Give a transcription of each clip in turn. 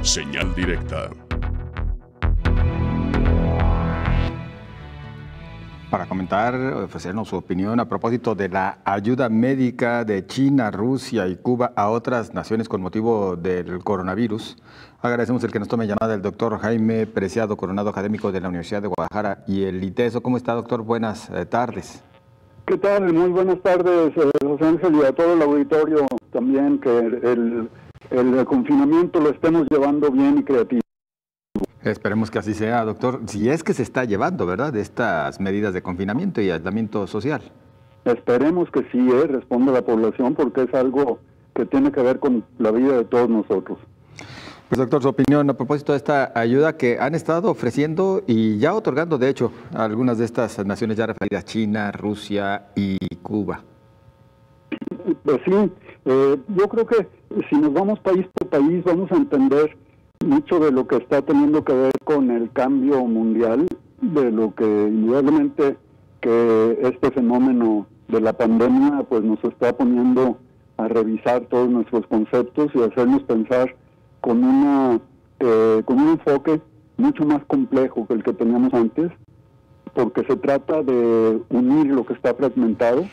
Señal directa. Para comentar, ofrecernos su opinión a propósito de la ayuda médica de China, Rusia y Cuba a otras naciones con motivo del coronavirus. Agradecemos el que nos tome llamada el doctor Jaime Preciado, coronado académico de la Universidad de Guadalajara y el ITESO. ¿Cómo está, doctor? Buenas tardes. ¿Qué tal? Muy buenas tardes, José Ángel, y a todo el auditorio también, que el confinamiento lo estemos llevando bien y creativo. Esperemos que así sea, doctor. Si es que se está llevando, ¿verdad?, de estas medidas de confinamiento y aislamiento social. Esperemos que sí, responda la población, porque es algo que tiene que ver con la vida de todos nosotros. Pues, doctor, su opinión a propósito de esta ayuda que han estado ofreciendo y ya otorgando, de hecho, a algunas de estas naciones ya referidas, China, Rusia y Cuba. Pues sí, yo creo que si nos vamos país por país vamos a entender mucho de lo que está teniendo que ver con el cambio mundial, de lo que indudablemente que este fenómeno de la pandemia pues nos está poniendo a revisar todos nuestros conceptos y hacernos pensar con un enfoque mucho más complejo que el que teníamos antes, porque se trata de unir lo que está fragmentado,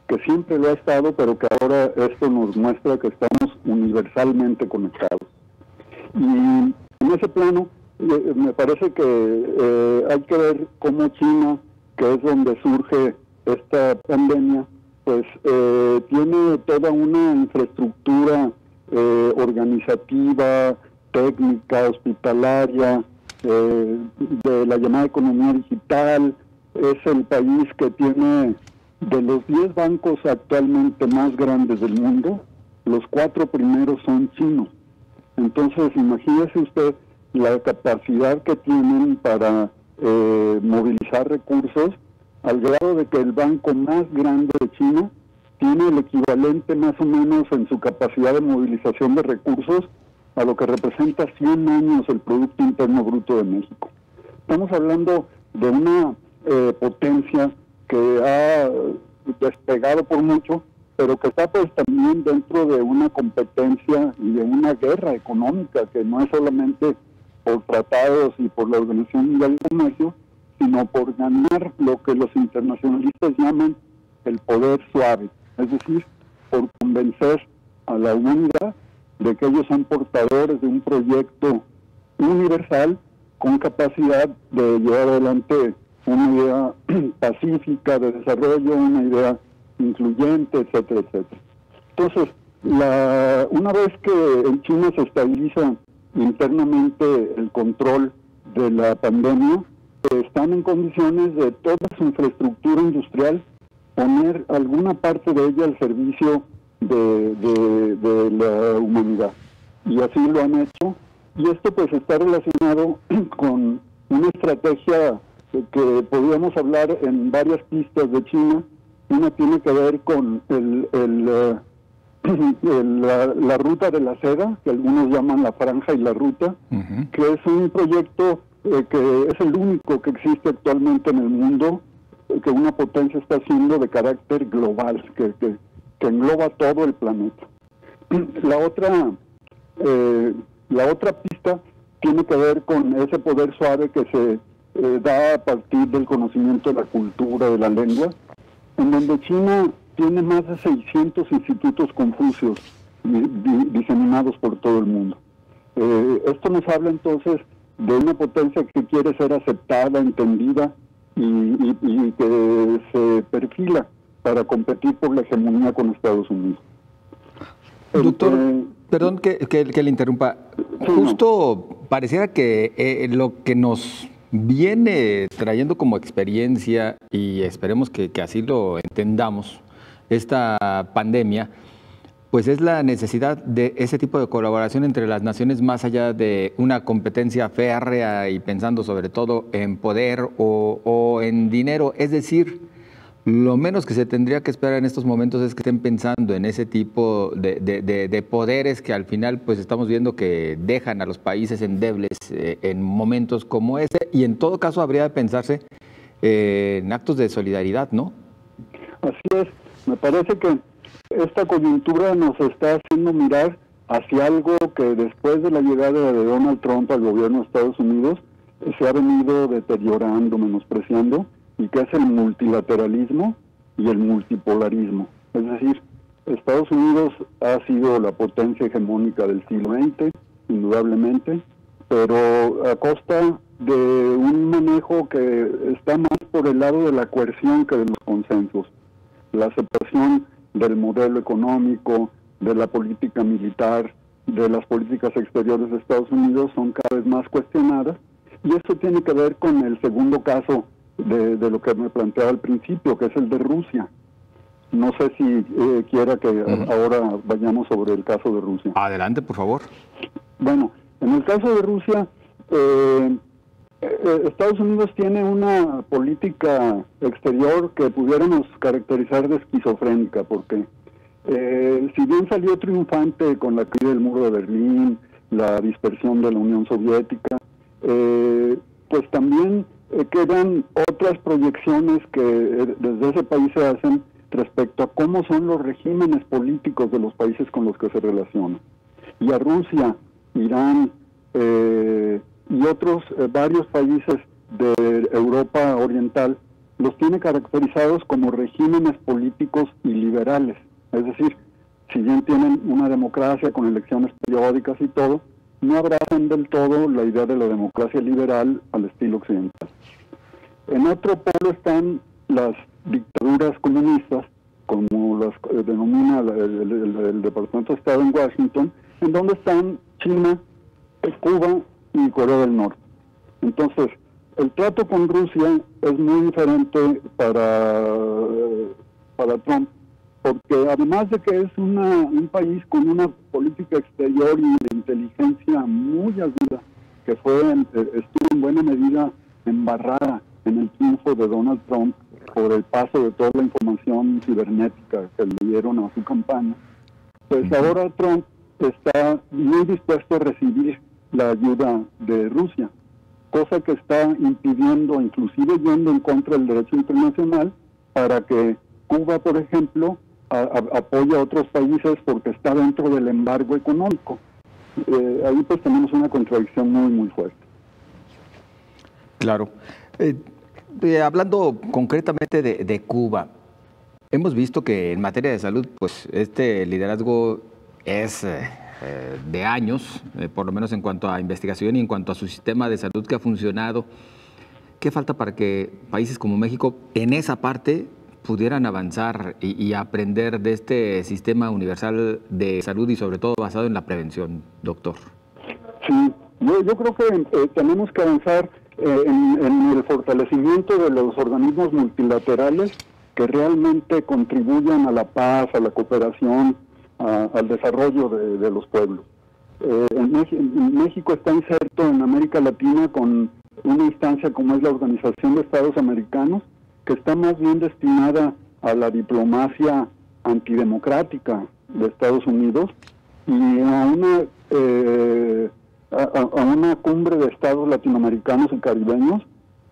que siempre lo ha estado, pero que ahora esto nos muestra que estamos universalmente conectados. Y en ese plano, me parece que hay que ver cómo China, que es donde surge esta pandemia, pues tiene toda una infraestructura organizativa, técnica, hospitalaria, de la llamada economía digital. Es el país que tiene, de los 10 bancos actualmente más grandes del mundo, los 4 primeros son chinos. Entonces, imagínese usted la capacidad que tienen para movilizar recursos, al grado de que el banco más grande de China tiene el equivalente más o menos en su capacidad de movilización de recursos a lo que representa 100 años el Producto Interno Bruto de México. Estamos hablando de una potencia que ha despegado por mucho, pero que está pues también dentro de una competencia y de una guerra económica que no es solamente por tratados y por la Organización Mundial del Comercio, sino por ganar lo que los internacionalistas llaman el poder suave, es decir, por convencer a la humanidad de que ellos son portadores de un proyecto universal con capacidad de llevar adelante una idea pacífica de desarrollo, una idea incluyente, etcétera, etcétera. Entonces, una vez que en China se estabiliza internamente el control de la pandemia, están en condiciones de toda su infraestructura industrial poner alguna parte de ella al servicio de la humanidad. Y así lo han hecho. Y esto pues está relacionado con una estrategia que podríamos hablar en varias pistas de China. Una tiene que ver con la ruta de la seda, que algunos llaman la franja y la ruta, que es un proyecto que es el único que existe actualmente en el mundo, que una potencia está haciendo de carácter global, que engloba todo el planeta. La otra pista tiene que ver con ese poder suave que se da a partir del conocimiento de la cultura, de la lengua, en donde China tiene más de 600 institutos confucios diseminados por todo el mundo. Esto nos habla entonces de una potencia que quiere ser aceptada, entendida y que se perfila para competir por la hegemonía con Estados Unidos. Doctor, perdón que le interrumpa. Sí, justo no. Pareciera que lo que nos viene trayendo como experiencia, y esperemos que así lo entendamos, esta pandemia, pues es la necesidad de ese tipo de colaboración entre las naciones más allá de una competencia férrea y pensando sobre todo en poder o en dinero. Es decir, lo menos que se tendría que esperar en estos momentos es que estén pensando en ese tipo de poderes que al final pues estamos viendo que dejan a los países endebles en momentos como ese, y en todo caso habría de pensarse en actos de solidaridad, ¿no? Así es, me parece que esta coyuntura nos está haciendo mirar hacia algo que después de la llegada de Donald Trump al gobierno de Estados Unidos se ha venido deteriorando, menospreciando, y que es el multilateralismo y el multipolarismo. Es decir, Estados Unidos ha sido la potencia hegemónica del siglo XX, indudablemente, pero a costa de un manejo que está más por el lado de la coerción que de los consensos. La aceptación del modelo económico, de la política militar, de las políticas exteriores de Estados Unidos son cada vez más cuestionadas, y eso tiene que ver con el segundo caso de lo que me planteaba al principio, que es el de Rusia. No sé si quiera que ahora vayamos sobre el caso de Rusia. Adelante, por favor. Bueno, en el caso de Rusia, Estados Unidos tiene una política exterior que pudiéramos caracterizar de esquizofrénica, porque si bien salió triunfante con la caída del muro de Berlín, la dispersión de la Unión Soviética, pues también quedan otras proyecciones que desde ese país se hacen respecto a cómo son los regímenes políticos de los países con los que se relacionan. Y a Rusia, Irán y otros varios países de Europa Oriental los tiene caracterizados como regímenes políticos iliberales. Es decir, si bien tienen una democracia con elecciones periódicas y todo, no abrazan del todo la idea de la democracia liberal al estilo occidental. En otro polo están las dictaduras comunistas, como las denomina el Departamento de Estado en Washington, en donde están China, Cuba y Corea del Norte. Entonces, el trato con Rusia es muy diferente para Trump, porque además de que es un país con una política exterior y de inteligencia muy aguda, que estuvo en buena medida embarrada en el triunfo de Donald Trump por el paso de toda la información cibernética que le dieron a su campaña, pues ahora Trump está muy dispuesto a recibir la ayuda de Rusia, cosa que está impidiendo, inclusive yendo en contra del derecho internacional, para que Cuba, por ejemplo, apoye a otros países porque está dentro del embargo económico. Ahí pues tenemos una contradicción muy, muy fuerte. Claro. Hablando concretamente de Cuba, hemos visto que en materia de salud, pues este liderazgo es de años, por lo menos en cuanto a investigación y en cuanto a su sistema de salud que ha funcionado. ¿Qué falta para que países como México en esa parte pudieran avanzar y aprender de este sistema universal de salud y sobre todo basado en la prevención, doctor? Sí, yo creo que tenemos que avanzar en el fortalecimiento de los organismos multilaterales que realmente contribuyan a la paz, a la cooperación, al desarrollo de los pueblos. México está inserto en América Latina con una instancia como es la Organización de Estados Americanos, que está más bien destinada a la diplomacia antidemocrática de Estados Unidos y a una cumbre de estados latinoamericanos y caribeños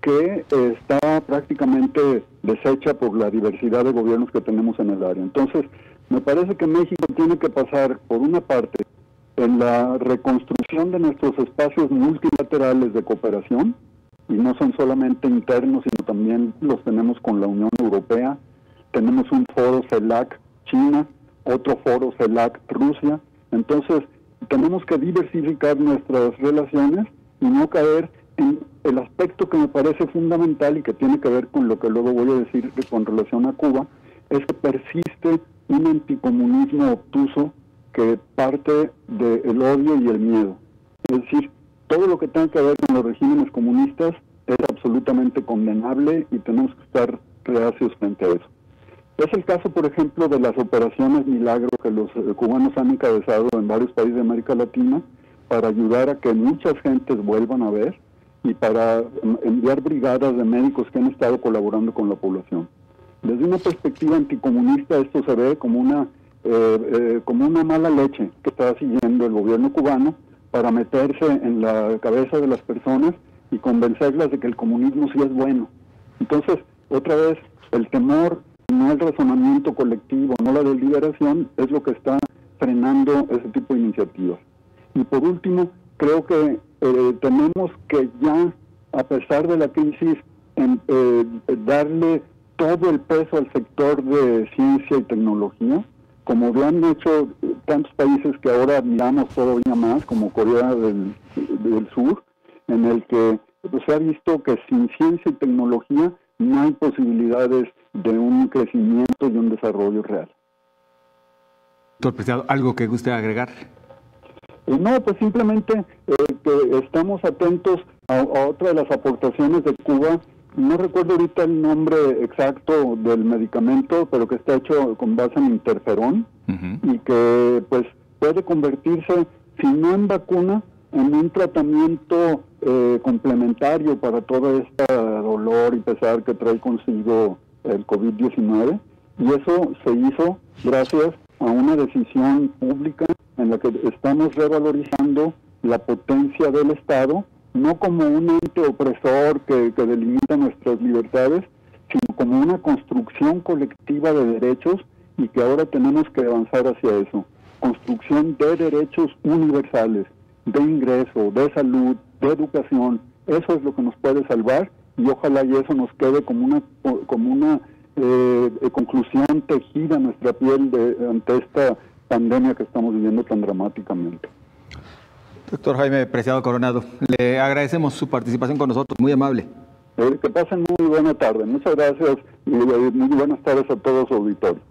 que está prácticamente deshecha por la diversidad de gobiernos que tenemos en el área. Entonces, me parece que México tiene que pasar, por una parte, en la reconstrucción de nuestros espacios multilaterales de cooperación, y no son solamente internos, sino también los tenemos con la Unión Europea. Tenemos un foro CELAC China, otro foro CELAC Rusia. Entonces, tenemos que diversificar nuestras relaciones y no caer en el aspecto que me parece fundamental y que tiene que ver con lo que luego voy a decir con relación a Cuba, es que persiste un anticomunismo obtuso que parte del odio y el miedo. Es decir, todo lo que tenga que ver con los regímenes comunistas es absolutamente condenable y tenemos que estar reacios frente a eso. Es el caso, por ejemplo, de las operaciones Milagro que los cubanos han encabezado en varios países de América Latina para ayudar a que muchas gentes vuelvan a ver y para enviar brigadas de médicos que han estado colaborando con la población. Desde una perspectiva anticomunista esto se ve como una mala leche que está siguiendo el gobierno cubano para meterse en la cabeza de las personas y convencerlas de que el comunismo sí es bueno. Entonces, otra vez, el temor, no el razonamiento colectivo, no la deliberación, es lo que está frenando ese tipo de iniciativas. Y por último, creo que tenemos que ya, a pesar de la crisis, darle todo el peso al sector de ciencia y tecnología, como lo han hecho tantos países que ahora admiramos todavía más, como Corea del Sur, en el que se ha visto que sin ciencia y tecnología no hay posibilidades de un crecimiento y un desarrollo real. Doctor Preciado, ¿algo que guste agregar? No, pues simplemente que estamos atentos a otra de las aportaciones de Cuba. No recuerdo ahorita el nombre exacto del medicamento, pero que está hecho con base en interferón y que pues puede convertirse, si no en vacuna, en un tratamiento complementario para todo este dolor y pesar que trae consigo el COVID-19. Y eso se hizo gracias a una decisión pública en la que estamos revalorizando la potencia del Estado, no como un ente opresor que delimita nuestras libertades, sino como una construcción colectiva de derechos, y que ahora tenemos que avanzar hacia eso. Construcción de derechos universales, de ingreso, de salud, de educación. Eso es lo que nos puede salvar, y ojalá y eso nos quede como una conclusión tejida en nuestra piel ante esta pandemia que estamos viviendo tan dramáticamente. Doctor Jaime Preciado Coronado, le agradecemos su participación con nosotros, muy amable. Que pasen muy buena tarde. Muchas gracias y muy buenas tardes a todos su auditorio.